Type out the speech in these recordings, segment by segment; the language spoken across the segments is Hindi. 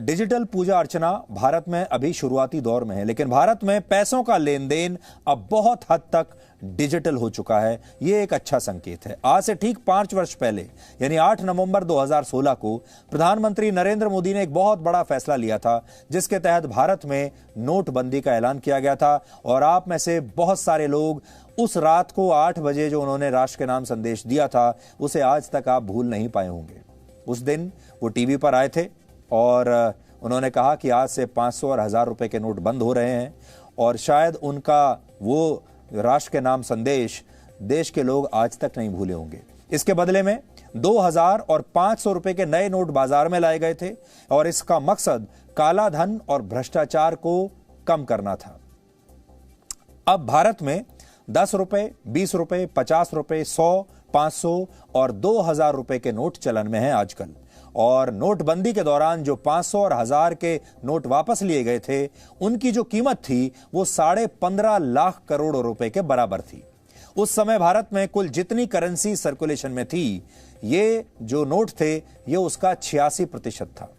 डिजिटल पूजा अर्चना भारत में अभी शुरुआती दौर में है, लेकिन भारत में पैसों का लेन देन अब बहुत हद तक डिजिटल हो चुका है। यह एक अच्छा संकेत है। आज से ठीक 5 वर्ष पहले यानी 8 नवंबर 2016 को प्रधानमंत्री नरेंद्र मोदी ने एक बहुत बड़ा फैसला लिया था, जिसके तहत भारत में नोटबंदी का ऐलान किया गया था। और आप में से बहुत सारे लोग उस रात को 8 बजे जो उन्होंने राष्ट्र के नाम संदेश दिया था, उसे आज तक आप भूल नहीं पाए होंगे। उस दिन वो टीवी पर आए थे और उन्होंने कहा कि आज से 500 और 1000 रुपए के नोट बंद हो रहे हैं, और शायद उनका वो राष्ट्र के नाम संदेश देश के लोग आज तक नहीं भूले होंगे। इसके बदले में 2000 और 500 रुपए के नए नोट बाजार में लाए गए थे और इसका मकसद काला धन और भ्रष्टाचार को कम करना था। अब भारत में 10 रुपए, 20 रुपए, 50 रुपए, 100, 500 और 2000 रुपए के नोट चलन में हैं आजकल। और नोटबंदी के दौरान जो 500 और 1000 के नोट वापस लिए गए थे, उनकी जो कीमत थी वो 15.5 लाख करोड़ रुपए के बराबर थी। उस समय भारत में कुल जितनी करेंसी सर्कुलेशन में थी, ये जो नोट थे, ये उसका 86% था।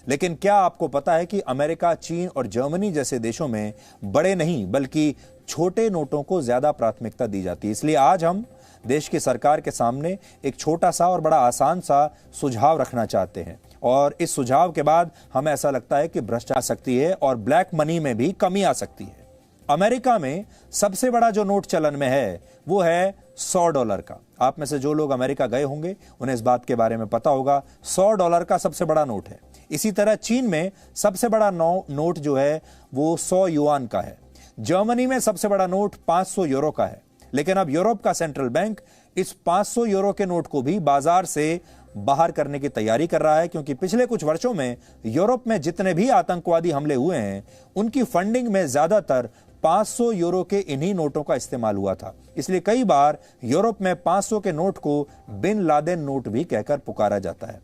लेकिन क्या आपको पता है कि अमेरिका, चीन और जर्मनी जैसे देशों में बड़े नहीं बल्कि छोटे नोटों को ज्यादा प्राथमिकता दी जाती है। इसलिए आज हम देश की सरकार के सामने एक छोटा सा और बड़ा आसान सा सुझाव रखना चाहते हैं, और इस सुझाव के बाद हमें ऐसा लगता है कि भ्रष्टाचार आ सकती है और ब्लैक मनी में भी कमी आ सकती है। अमेरिका में सबसे बड़ा जो नोट चलन में है वो है $100 का। आप में से जो लोग अमेरिका गए होंगे उन्हें इस बात के बारे में पता होगा। $100 का सबसे बड़ा नोट है। इसी तरह चीन में सबसे बड़ा नोट जो है वो 100 युआन का है। जर्मनी में सबसे बड़ा नोट 500 यूरो का है। लेकिन अब यूरोप का सेंट्रल बैंक इस 500 यूरो के नोट को भी बाजार से बाहर करने की तैयारी कर रहा है, क्योंकि पिछले कुछ वर्षों में यूरोप में जितने भी आतंकवादी हमले हुए हैं, उनकी फंडिंग में ज्यादातर 500 यूरो के इन्हीं नोटों का इस्तेमाल हुआ था। इसलिए कई बार यूरोप में 500 के नोट को बिन लादेन नोट भी कहकर पुकारा जाता है।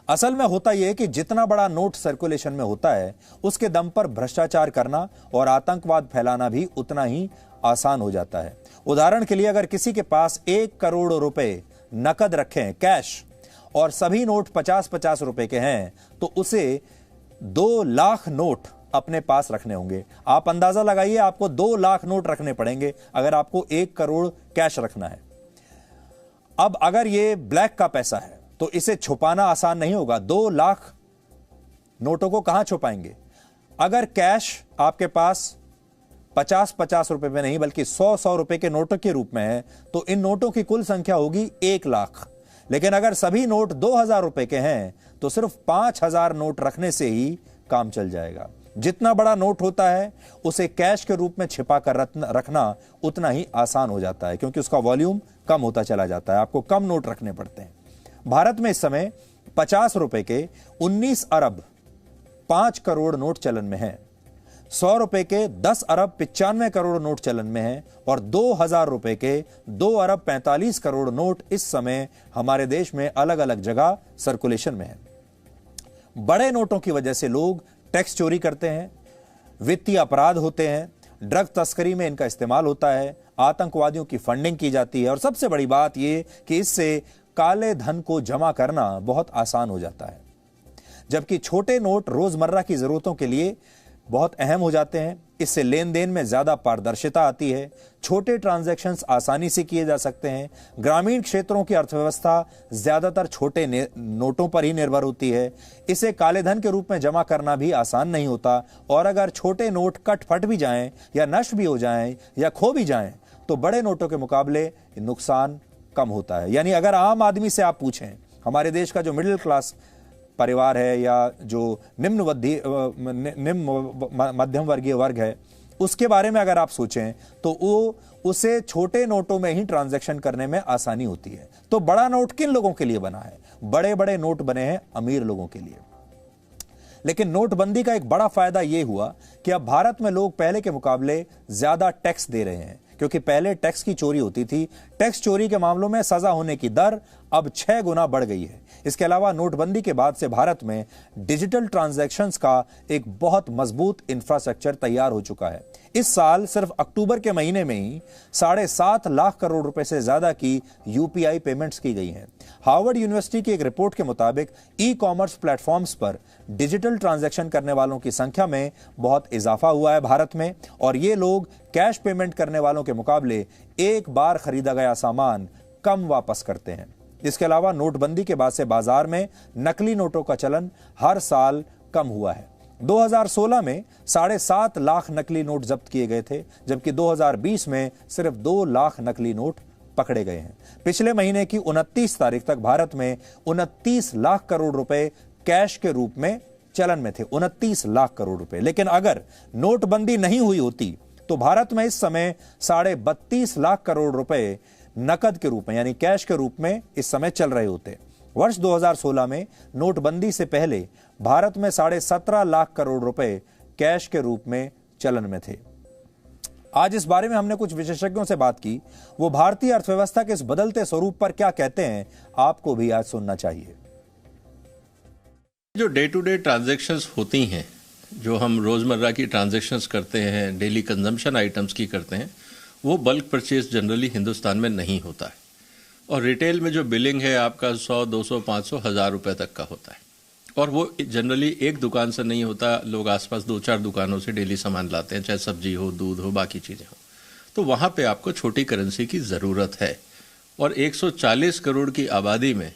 असल में होता यह है कि जितना बड़ा नोट सर्कुलेशन में होता है, उसके दम पर भ्रष्टाचार करना और आतंकवाद फैलाना भी उतना ही आसान हो जाता है। उदाहरण के लिए, अगर किसी के पास 1 करोड़ रुपए नकद रखे हैं, कैश, और सभी नोट 50-50 रुपए के हैं, तो उसे 2 लाख नोट अपने पास रखने होंगे। आप अंदाजा लगाइए, आपको 2 लाख नोट रखने पड़ेंगे अगर आपको 1 करोड़ कैश रखना है। अब अगर ये ब्लैक का पैसा है तो इसे छुपाना आसान नहीं होगा। 2 लाख नोटों को कहां छुपाएंगे? अगर कैश आपके पास 50-50 रुपए में नहीं बल्कि 100-100 रुपए के नोटों के रूप में है, तो इन नोटों की कुल संख्या होगी 1 लाख। लेकिन अगर सभी नोट 2000 रुपए के हैं तो सिर्फ 5000 नोट रखने से ही काम चल जाएगा। जितना बड़ा नोट होता है उसे कैश के रूप में छिपा कर रखना उतना ही आसान हो जाता है, क्योंकि उसका वॉल्यूम कम होता चला जाता है। आपको कम नोट रखने पड़ते हैं। भारत में इस समय 50 रुपए के 19 अरब 5 करोड़ नोट चलन में हैं। 100 रुपए के 10 अरब 95 करोड़ नोट चलन में हैं, और 2000 रुपए के 2 अरब 45 करोड़ नोट इस समय हमारे देश में अलग अलग जगह सर्कुलेशन में हैं। बड़े नोटों की वजह से लोग टैक्स चोरी करते हैं, वित्तीय अपराध होते हैं, ड्रग तस्करी में इनका इस्तेमाल होता है, आतंकवादियों की फंडिंग की जाती है, और सबसे बड़ी बात यह कि इससे काले धन को जमा करना बहुत आसान हो जाता है। जबकि छोटे नोट रोजमर्रा की जरूरतों के लिए बहुत अहम हो जाते हैं। इससे लेन देन में ज्यादा पारदर्शिता आती है, छोटे ट्रांजैक्शंस आसानी से किए जा सकते हैं। ग्रामीण क्षेत्रों की अर्थव्यवस्था ज्यादातर छोटे नोटों पर ही निर्भर होती है। इसे काले धन के रूप में जमा करना भी आसान नहीं होता, और अगर छोटे नोट कट फट भी जाएं या नष्ट भी हो जाएं या खो भी जाएं, तो बड़े नोटों के मुकाबले नुकसान कम होता है। यानी अगर आम आदमी से आप पूछें, हमारे देश का जो मिडिल क्लास परिवार है या जो निम्न मध्यम वर्गीय वर्ग है, उसके बारे में अगर आप सोचें तो उसे छोटे नोटों में ही ट्रांजैक्शन करने में आसानी होती है। तो बड़ा नोट किन लोगों के लिए बना है? बड़े बड़े नोट बने हैं अमीर लोगों के लिए। लेकिन नोटबंदी का एक बड़ा फायदा यह हुआ कि अब भारत में लोग पहले के मुकाबले ज्यादा टैक्स दे रहे हैं, क्योंकि पहले टैक्स की चोरी होती थी। टैक्स चोरी के मामलों में सजा होने की दर अब 6 गुना बढ़ गई है। इसके अलावा नोटबंदी के बाद से भारत में डिजिटल ट्रांजैक्शंस का एक बहुत मजबूत इंफ्रास्ट्रक्चर तैयार हो चुका है। इस साल सिर्फ अक्टूबर के महीने में ही 7.5 लाख करोड़ रुपए से ज्यादा की यूपीआई पेमेंट्स की गई हैं। हार्वर्ड यूनिवर्सिटी की एक रिपोर्ट के मुताबिक ई कॉमर्स प्लेटफॉर्म्स पर डिजिटल ट्रांजैक्शन करने वालों की संख्या में बहुत इजाफा हुआ है भारत में, और ये लोग कैश पेमेंट करने वालों के मुकाबले एक बार खरीदा गया सामान कम वापस करते हैं। इसके अलावा नोटबंदी के बाद से बाजार में नकली नोटों का चलन हर साल कम हुआ है। 2016 में 7.5 लाख नकली नोट जब्त किए गए थे, जबकि 2020 में सिर्फ 2 लाख नकली नोट पकड़े गए हैं। पिछले महीने की 29 तारीख तक भारत में 29 लाख करोड़ रुपए कैश के रूप में चलन में थे, 29 लाख करोड़ रुपए। लेकिन अगर नोटबंदी नहीं हुई होती तो भारत में इस समय 32.5 लाख करोड़ रुपए नकद के रूप में यानी कैश के रूप में इस समय चल रहे होते। वर्ष 2016 में नोटबंदी से पहले भारत में 17.5 लाख करोड़ रुपए कैश के रूप में चलन में थे। आज इस बारे में हमने कुछ विशेषज्ञों से बात की। वो भारतीय अर्थव्यवस्था के इस बदलते स्वरूप पर क्या कहते हैं, आपको भी आज सुनना चाहिए। जो डे टू डे ट्रांजैक्शंस होती हैं, जो हम रोजमर्रा की ट्रांजैक्शंस करते हैं, डेली कंजम्पशन आइटम्स की करते हैं, वो बल्क परचेज जनरली हिंदुस्तान में नहीं होता है। और रिटेल में जो बिलिंग है आपका 100, 200, 500, 1000 रुपए तक का होता है, और वो जनरली एक दुकान से नहीं होता। लोग आसपास 2-4 दुकानों से डेली सामान लाते हैं, चाहे सब्जी हो, दूध हो, बाकी चीज़ें हो। तो वहाँ पे आपको छोटी करेंसी की ज़रूरत है। और 140 करोड़ की आबादी में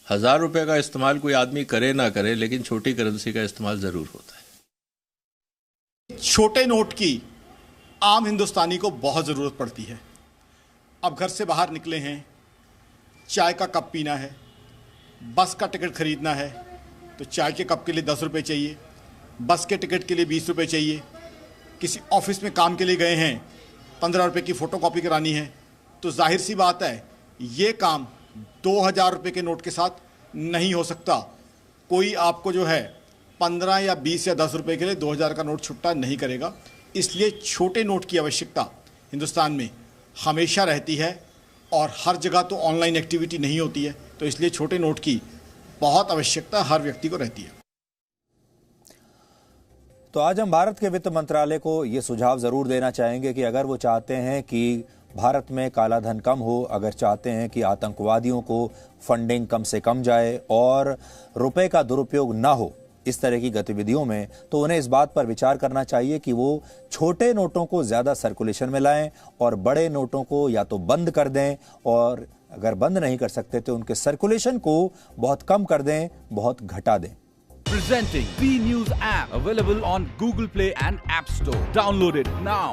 1000 रुपये का इस्तेमाल कोई आदमी करे ना करे, लेकिन छोटी करेंसी का इस्तेमाल ज़रूर होता है। छोटे नोट की आम हिंदुस्तानी को बहुत ज़रूरत पड़ती है। अब घर से बाहर निकले हैं, चाय का कप पीना है, बस का टिकट खरीदना है, तो चाय के कप के लिए 10 रुपये चाहिए, बस के टिकट के लिए 20 रुपये चाहिए। किसी ऑफिस में काम के लिए गए हैं, 15 रुपये की फ़ोटोकॉपी करानी है, तो जाहिर सी बात है ये काम 2000 रुपये के नोट के साथ नहीं हो सकता। कोई आपको जो है 15 या 20 या 10 रुपये के लिए 2000 का नोट छुट्टा नहीं करेगा। इसलिए छोटे नोट की आवश्यकता हिंदुस्तान में हमेशा रहती है, और हर जगह तो ऑनलाइन एक्टिविटी नहीं होती है, तो इसलिए छोटे नोट की बहुत आवश्यकता हर व्यक्ति को रहती है। तो आज हम भारत के वित्त मंत्रालय को ये सुझाव जरूर देना चाहेंगे कि अगर वो चाहते हैं कि भारत में काला धन कम हो, अगर चाहते हैं कि आतंकवादियों को फंडिंग कम से कम जाए और रुपए का दुरुपयोग ना हो इस तरह की गतिविधियों में, तो उन्हें इस बात पर विचार करना चाहिए कि वो छोटे नोटों को ज्यादा सर्कुलेशन में लाएं और बड़े नोटों को या तो बंद कर दें, और अगर बंद नहीं कर सकते तो उनके सर्कुलेशन को बहुत कम कर दें, बहुत घटा दें। Presenting B News app available on Google Play and App Store. Download it now.